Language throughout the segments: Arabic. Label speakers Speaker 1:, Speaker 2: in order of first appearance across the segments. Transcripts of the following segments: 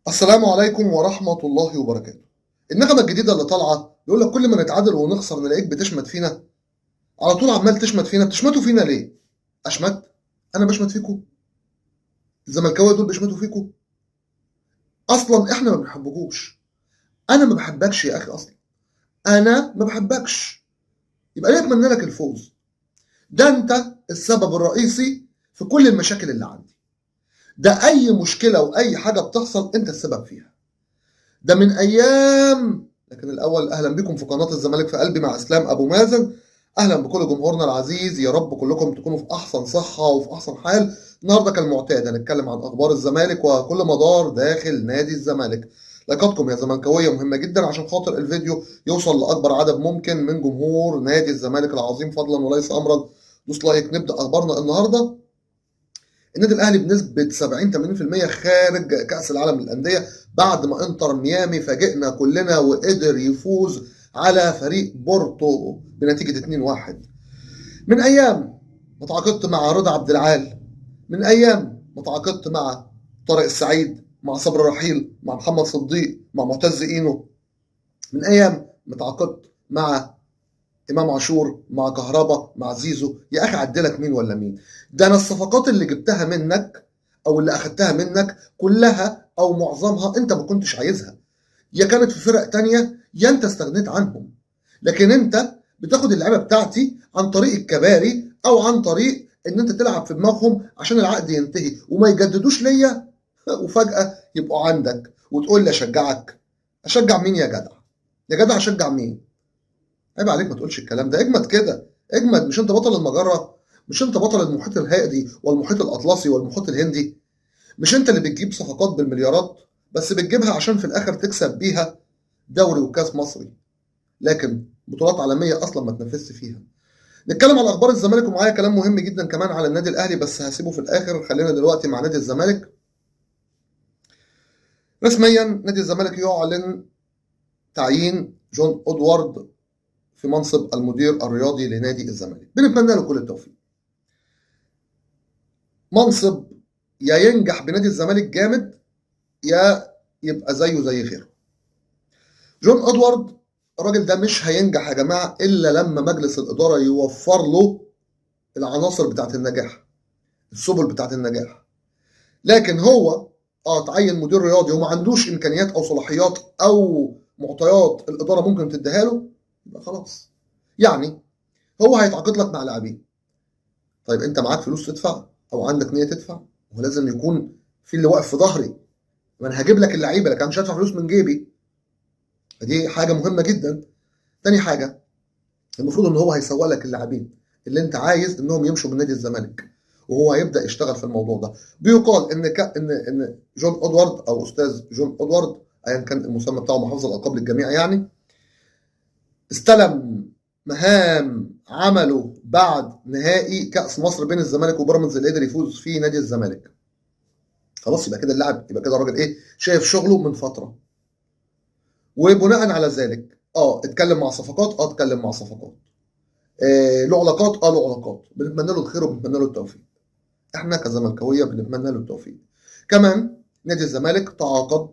Speaker 1: السلام عليكم ورحمة الله وبركاته. النغمة الجديدة اللي طالعة يقول لك كل ما نتعادل ونخسر نلاقيك بتشمت فينا، على طول عمال تشمت فينا. بتشمتوا فينا ليه؟ أشمت؟ أنا بشمت فيكم؟ الزملكاوية دول بيشمتوا فيكم؟ أصلا إحنا ما بنحبكوش. أنا ما بحبكش يا أخي أصلا. أنا ما بحبكش. يبقى ليه أتمنى لك الفوز؟ ده أنت السبب الرئيسي في كل المشاكل اللي عندي. ده أي مشكلة وأي حاجة بتحصل أنت السبب فيها. ده من ايام. لكن الاول اهلا بكم في قناه الزمالك في قلبي مع اسلام ابو مازن. اهلا بكل جمهورنا العزيز، يا رب كلكم تكونوا في احسن صحه وفي احسن حال. النهارده كالمعتاد هنتكلم عن اخبار الزمالك وكل مدار داخل نادي الزمالك. لايكاتكم يا زملكاويه مهمه جدا عشان خاطر الفيديو يوصل لاكبر عدد ممكن من جمهور نادي الزمالك العظيم فضلا وليس امرا. دوس لايك. نبدا اخبارنا النهارده. النادي الاهلي بنسبه 70 80% خارج كاس العالم للانديه بعد ما انتر ميامي فاجئنا كلنا وقدر يفوز على فريق بورتو بنتيجه 2-1. من ايام ما تعاقدت مع رضا عبد العال، من ايام ما تعاقدت مع طارق السعيد، مع صبري رحيل، مع محمد صديق، مع معتز اينو، من ايام ما تعاقدت مع امام عاشور، مع كهربا، مع زيزو. يا اخي عدلك مين ولا مين؟ ده انا الصفقات اللي جبتها منك او اللي اخدتها منك كلها او معظمها انت ما كنتش عايزها، يا كانت في فرق تانية يا انت استغنيت عنهم. لكن انت بتاخد اللعيبه بتاعتي عن طريق الكباري او عن طريق ان انت تلعب في دماغهم عشان العقد ينتهي وما يجددوش ليا وفجاه يبقوا عندك وتقول لي اشجعك. اشجع مين يا جدع؟ يا جدع اشجع مين؟ عيب عليك ما تقولش الكلام ده. اجمد كده، اجمد. مش انت بطل المجره؟ مش انت بطل المحيط الهادي والمحيط الاطلسي والمحيط الهندي؟ مش انت اللي بتجيب صفقات بالمليارات بس بتجيبها عشان في الاخر تكسب بيها دوري وكاس مصري، لكن بطولات عالميه اصلا ما تنافسش فيها. نتكلم على اخبار الزمالك ومعايا كلام مهم جدا كمان على النادي الاهلي بس هسيبه في الاخر. خلينا دلوقتي مع نادي الزمالك. رسميا نادي الزمالك يعلن تعيين جون ادوارد في منصب المدير الرياضي لنادي الزمالك. بنتمنى له كل التوفيق. منصب يا ينجح بنادي الزمالك جامد يا يبقى زيه زي غيره. جون ادوارد الراجل ده مش هينجح يا جماعه الا لما مجلس الاداره يوفر له العناصر بتاعت النجاح، السبل بتاعت النجاح. لكن هو تعين مدير رياضي وما عندوش امكانيات او صلاحيات او معطيات الاداره ممكن تديها له، يبقى خلاص. يعني هو هيتعاقد لك مع لاعبين. طيب انت معاك فلوس تدفع او عندك نيه تدفع؟ هو لازم يكون في اللي واقف في ظهري. ما انا هجيب لك اللعيبه لكن مش هدفع فلوس من جيبي. فدي حاجه مهمه جدا. تاني حاجه، المفروض ان هو هيسوق لك اللاعبين اللي انت عايز انهم يمشوا من نادي الزمالك وهو هيبدا يشتغل في الموضوع ده. بيقال ان جون ادوارد او استاذ جون ادوارد ايا كان المسمى بتاعه، محافظ الالقاب للجميع يعني، استلم مهام عمله بعد نهائي كاس مصر بين الزمالك وبيراميدز اللي قدر يفوز فيه نادي الزمالك. خلاص يبقى كده اللاعب، يبقى كده الراجل شايف شغله من فتره. وبناء على ذلك اتكلم مع صفقات، اتكلم مع صفقات. له علاقات، له علاقات. بنتمنى له الخير وبنتمنى له التوفيق. احنا كزملكاويه بنتمنى له التوفيق. كمان نادي الزمالك تعاقد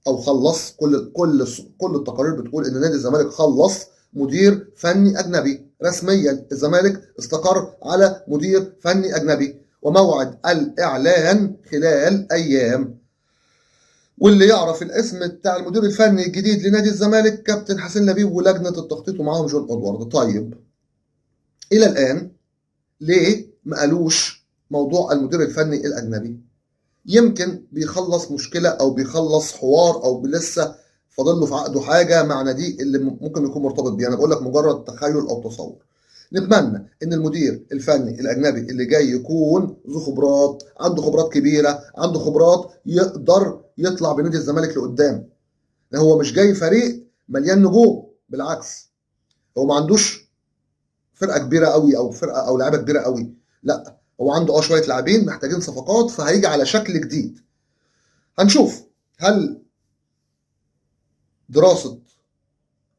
Speaker 1: او خلص، كل التقارير بتقول ان نادي الزمالك خلص مدير فني اجنبي. رسميا الزمالك استقر على مدير فني اجنبي وموعد الاعلان خلال ايام. واللي يعرف الاسم بتاع المدير الفني الجديد لنادي الزمالك كابتن حسين لبيب ولجنه التخطيط ومعاهم جون ادوارد. طيب الى الان ليه ما قالوش موضوع المدير الفني الاجنبي؟ يمكن بيخلص مشكله او بيخلص حوار او لسه فاضل له في عقده حاجه مع نادي اللي ممكن يكون مرتبط بيه. انا بقول لك مجرد تخيل او تصور. نتمنى ان المدير الفني الاجنبي اللي جاي يكون ذو خبرات، عنده خبرات كبيره، عنده خبرات يقدر يطلع بنادي الزمالك لقدام. هو مش جاي فريق مليان نجوم، بالعكس هو ما عندوش فرقه كبيره قوي او فرقه او لعيبه كبيره قوي. لا هو عنده شويه لاعبين محتاجين صفقات فهيجي على شكل جديد. هنشوف هل دراسه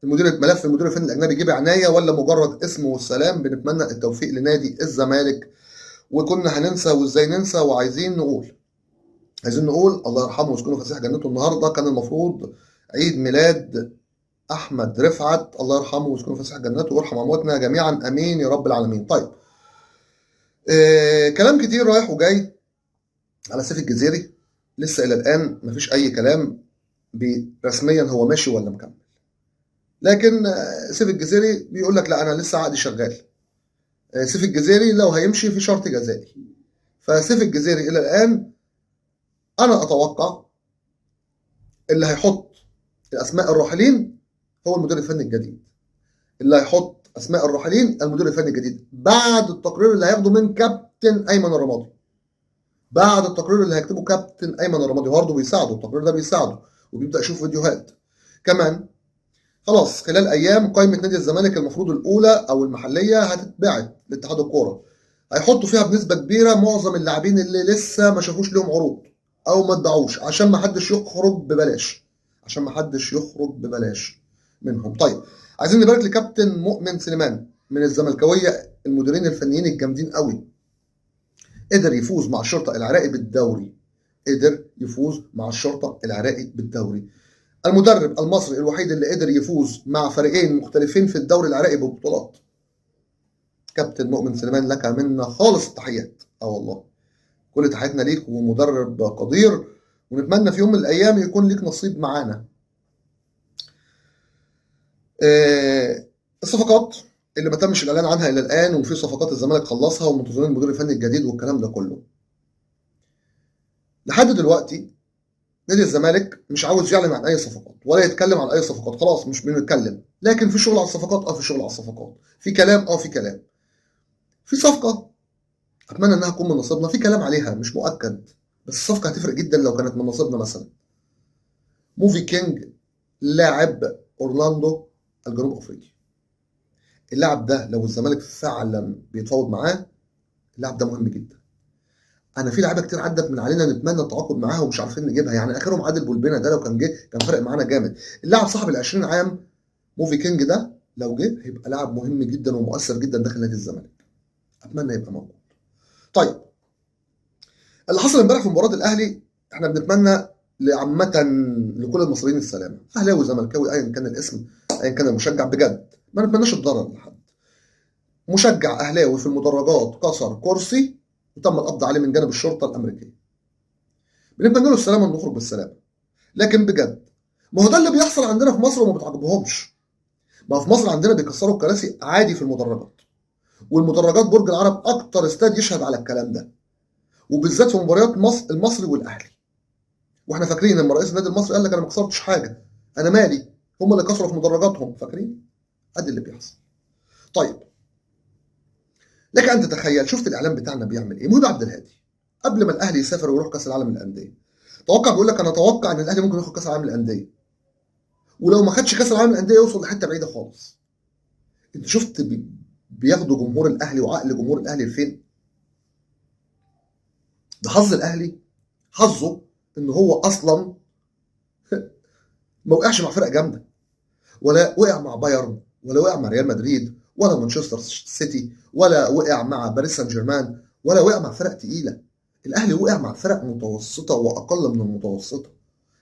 Speaker 1: ملف المدير الفني الاجنبي جه بعنايه ولا مجرد اسم والسلام. بنتمنى التوفيق لنادي الزمالك. وكنا هننسى وازاي ننسى وعايزين نقول عايزين نقول الله يرحمه ويسكنه فسيح جنته. النهارده كان المفروض عيد ميلاد احمد رفعت، الله يرحمه ويسكنه فسيح جنته ويرحم امواتنا جميعا، امين يا رب العالمين. طيب كلام كتير رايح وجاي على سيف الجزيري، لسه الى الان مفيش اي كلام رسميا هو ماشي ولا مكمل. لكن سيف الجزيري بيقول لك لا انا لسه عقدي شغال. سيف الجزيري لو هيمشي في شرط جزائي. فسيف الجزيري الى الان انا اتوقع اللي هيحط الاسماء الراحلين هو المدير الفني الجديد. اللي هيحط اسماء الراحلين المدير الفني الجديد بعد التقرير اللي هياخده من كابتن ايمن الرمادي. بعد التقرير اللي هيكتبه كابتن ايمن الرمادي برضه بيساعده، التقرير ده بيساعده وبيبدا يشوف فيديوهات كمان. خلاص خلال ايام قائمه نادي الزمالك المفروض الاولى او المحليه هتتبعت لاتحاد الكوره، هيحطوا فيها بنسبه كبيره معظم اللاعبين اللي لسه ما شافوش لهم عروض او ما اتباعوش، عشان ما حدش يخرج ببلاش، عشان ما حدش يخرج ببلاش منهم. طيب عايزين نبارك لكابتن مؤمن سليمان من الزملكاويه، المديرين الفنيين الجامدين قوي. قدر يفوز مع الشرطه العراقي بالدوري، قدر يفوز مع الشرطه العراقي بالدوري. المدرب المصري الوحيد اللي قدر يفوز مع فريقين مختلفين في الدوري العراقي ببطولات. كابتن مؤمن سليمان لك منا خالص التحيات. والله كل تحياتنا ليك، ومدرب قدير، ونتمنى في يوم من الايام يكون ليك نصيب معانا. الصفقات اللي ما تمش الاعلان عنها الى الان، وفي صفقات الزمالك خلصها ومنتظرين المدير الفني الجديد والكلام ده كله. لحد دلوقتي نادي الزمالك مش عاوز يعلن عن اي صفقات ولا يتكلم عن اي صفقات، خلاص مش بنتكلم. لكن في شغل على الصفقات، في شغل على الصفقات، في كلام، في كلام. في صفقه اتمنى انها تكون من نصيبنا، في كلام عليها مش مؤكد، بس الصفقه هتفرق جدا لو كانت من نصيبنا. مثلا موفي كينج، لاعب اورلاندو الجنوب افريقي. اللاعب ده لو الزمالك فعلا بيتفاوض معاه، اللاعب ده مهم جدا. انا في لعيبه كتير عدت من علينا نتمنى التعاقد معاها ومش عارفين نجيبها، يعني اخرهم عادل بولبينا ده، لو كان جه كان فرق معانا جامد. اللاعب صاحب ال 20 عام موفي كينج ده لو جه هيبقى لاعب مهم جدا ومؤثر جدا داخل نادي الزمالك، اتمنى يبقى موجود. طيب اللي حصل امبارح في مباراه الاهلي، احنا بنتمنى لعامه لكل المصريين السلامه، اهلاوي وزملكاوي ايا كان الاسم، ايا كان المشجع، بجد ما نتمناش الضرر لحد. مشجع اهلاوي في المدرجات كسر كرسي وتم القبض عليه من جانب الشرطه الامريكيه، بنتمنى له السلامه ونخرج بالسلامه. لكن بجد ما هو ده اللي بيحصل عندنا في مصر وما بتعجبهمش. ما في مصر عندنا بيكسروا الكراسي عادي في المدرجات، والمدرجات برج العرب اكتر استاد يشهد على الكلام ده، وبالذات في مباريات مصر المصري والاهلي. واحنا فاكرين لما رئيس النادي المصري قال لك انا ما كسرتش حاجه، انا مالي، هم اللي كسروا في مدرجاتهم، فاكرين؟ ادي اللي بيحصل. طيب لك ان تتخيل، شفت الاعلام بتاعنا بيعمل ايه؟ مهيب عبد الهادي قبل ما الاهلي يسافر ويروح كاس العالم للانديه، توقع، بيقول لك انا اتوقع ان الاهلي ممكن ياخد كاس العالم للانديه، ولو ما خدش كاس العالم للانديه يوصل لحته بعيده خالص. انت شفت بياخدوا جمهور الاهلي وعقل جمهور الاهلي لفين؟ ده حظ الاهلي، حظه ان هو اصلا ما وقعش مع فرق جامده، ولا وقع مع بايرن، ولا وقع مع ريال مدريد، ولا مانشستر سيتي، ولا وقع مع باريس سان جيرمان، ولا وقع مع فرق تقيله. الاهلي وقع مع فرق متوسطه واقل من المتوسطه.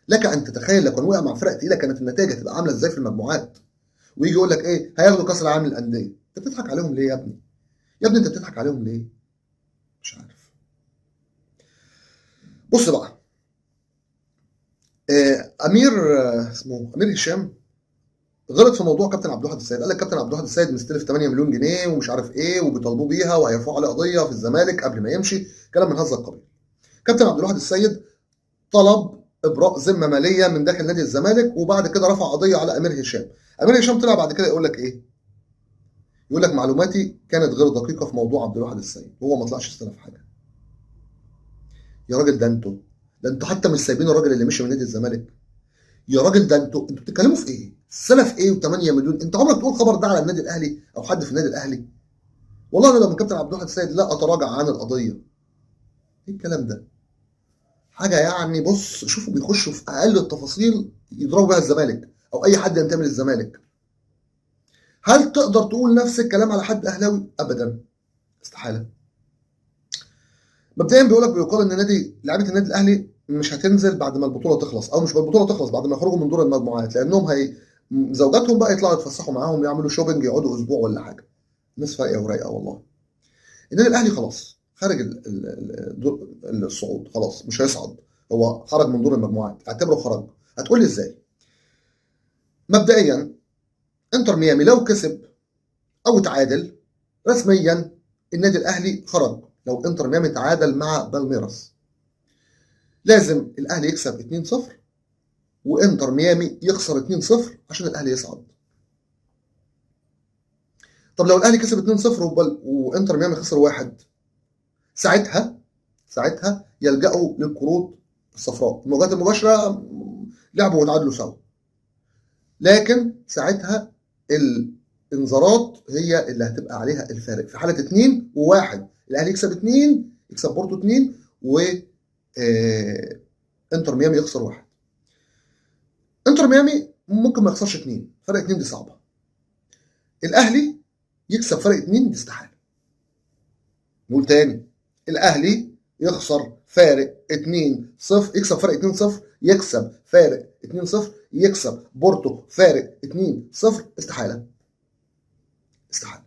Speaker 1: لك ان تتخيل لو كان وقع مع فرق تقيله كانت النتائج هتبقى عامله ازاي في المجموعات. ويجي يقول لك ايه، هياخدوا كاس العالم للانديه. انت بتضحك عليهم ليه يا ابني؟ يا ابني انت بتضحك عليهم ليه؟ مش عارف. بص بقى، امير اسمه امير هشام غلط في موضوع كابتن عبد الواحد السيد. قال لك كابتن عبد الواحد السيد مستلف 8 مليون جنيه ومش عارف ايه وبيطالبوه بيها وهيرفعوا عليه قضيه في الزمالك قبل ما يمشي، كلام من هذا القبيل. كابتن عبد الواحد السيد طلب ابراء ذمه ماليه من داخل نادي الزمالك، وبعد كده رفع قضيه على امير هشام. امير هشام طلع بعد كده يقول لك ايه؟ يقول لك معلوماتي كانت غير دقيقه في موضوع عبد الواحد السيد، وهو ما طلعش استلف حاجه. يا راجل ده انتوا حتى مش سايبين الراجل اللي مشي من نادي الزمالك. يا راجل ده انتوا بتتكلموا في ايه؟ سلف ايه و8 مليون؟ انت عمرك تقول خبر ده على النادي الاهلي او حد في النادي الاهلي؟ والله انا لو من كابتن عبد الواحد السيد لا اتراجع عن القضيه. ايه الكلام ده؟ حاجه يعني، بص شوفوا بيخشوا في اقل التفاصيل يضربوا بيها الزمالك او اي حد ينتمي للزمالك. هل تقدر تقول نفس الكلام على حد اهلاوي؟ ابدا، استحاله. مبدئيا بيقول لك، بيقال ان نادي لعيبه النادي الاهلي مش هتنزل بعد ما البطوله تخلص، او مش البطوله تخلص، بعد ما يخرجوا من دور المجموعات، لانهم زوجاتهم بقى يطلعوا يتفسحوا معاهم، يعملوا شوبنج، يقعدوا اسبوع ولا حاجه. الناس فايقه ورايقه والله. النادي الاهلي خلاص خارج الصعود، خلاص مش هيصعد، هو خرج من دور المجموعات، اعتبره خرج. هتقول لي ازاي؟ مبدئيا انتر ميامي لو كسب او تعادل رسميا النادي الاهلي خرج. لو انتر ميامي تعادل مع بالميراس لازم الاهلي يكسب 2-0 وانتر ميامي يخسر 2-0 عشان الاهلي يصعد. طب لو الاهلي كسب 2-0 وانتر ميامي خسر 1، ساعتها يلجأوا للكروت الصفراء، المواجهات المباشره لعبوا وتعادلوا سوا، لكن ساعتها الانذارات هي اللي هتبقى عليها الفارق. في حاله 2 و1 الاهلي يكسب 2، يكسب بورتو 2، و انتر ميامي يخسر 1. انتر ميامي ممكن ما يخسرش 2، فرق 2 دي صعبه. الاهلي يكسب فرق 2 دي استحاله. نقول تاني، الاهلي يخسر فارق 2-0، يكسب فارق 2-0، يكسب فارق 2-0، يكسب بورتو فارق 2-0، استحاله. استحاله.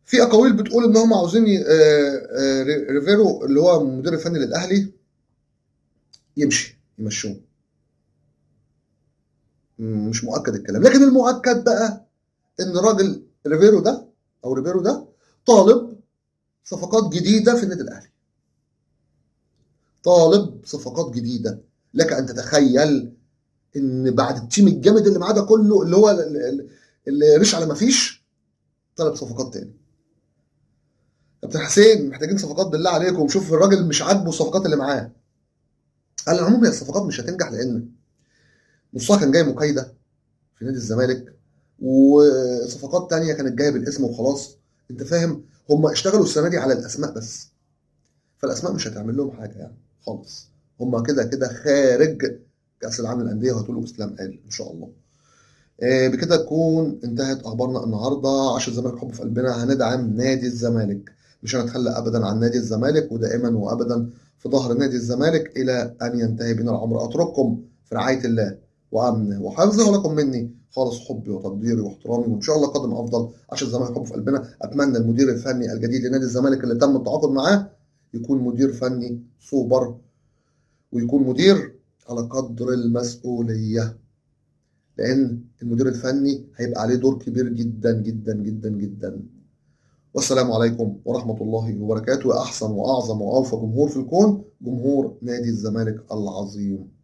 Speaker 1: في اقاويل بتقول ان هم عاوزين ريفيرو اللي هو المدير الفني للاهلي يمشوه. مش مؤكد الكلام، لكن المؤكد بقى ان الراجل ريفيرو ده طالب صفقات جديده في النادي الاهلي. طالب صفقات جديده. لك ان تتخيل ان بعد التيم الجامد اللي معاه ده كله، اللي هو اللي ريش على ما فيش، طلب صفقات تاني. كابتن حسين محتاجين صفقات بالله عليكم، شوف الراجل مش عاجبه الصفقات اللي معاه. على العموم هي الصفقات مش هتنجح، لان نصها كان جاي مكايده في نادي الزمالك، وصفقات تانية كانت جايه بالاسم وخلاص. انت فاهم، هم اشتغلوا السنه دي على الاسماء بس، فالاسماء مش هتعمل لهم حاجه يعني خالص. هم كده كده خارج كاس العالم للانديه، وهتقولوا اسلام قال ان شاء الله. بكده تكون انتهت اخبارنا النهارده. عشان الزمالك حب في قلبنا، هندعم نادي الزمالك، مش هنتخلى ابدا عن نادي الزمالك، ودائما وابدا في ظهر نادي الزمالك الى ان ينتهي بنا الامر. اترككم في رعايه الله وامنه وحفظه، ولكم مني خالص حبي وتقديري واحترامي، وان شاء الله قادم افضل. عشان الزمالك حب في قلبنا. اتمنى المدير الفني الجديد لنادي الزمالك اللي تم التعاقد معاه يكون مدير فني سوبر، ويكون مدير على قدر المسؤوليه، لان المدير الفني هيبقى عليه دور كبير جدا جدا جدا جدا. والسلام عليكم ورحمة الله وبركاته. أحسن وأعظم وأوفى جمهور في الكون، جمهور نادي الزمالك العظيم.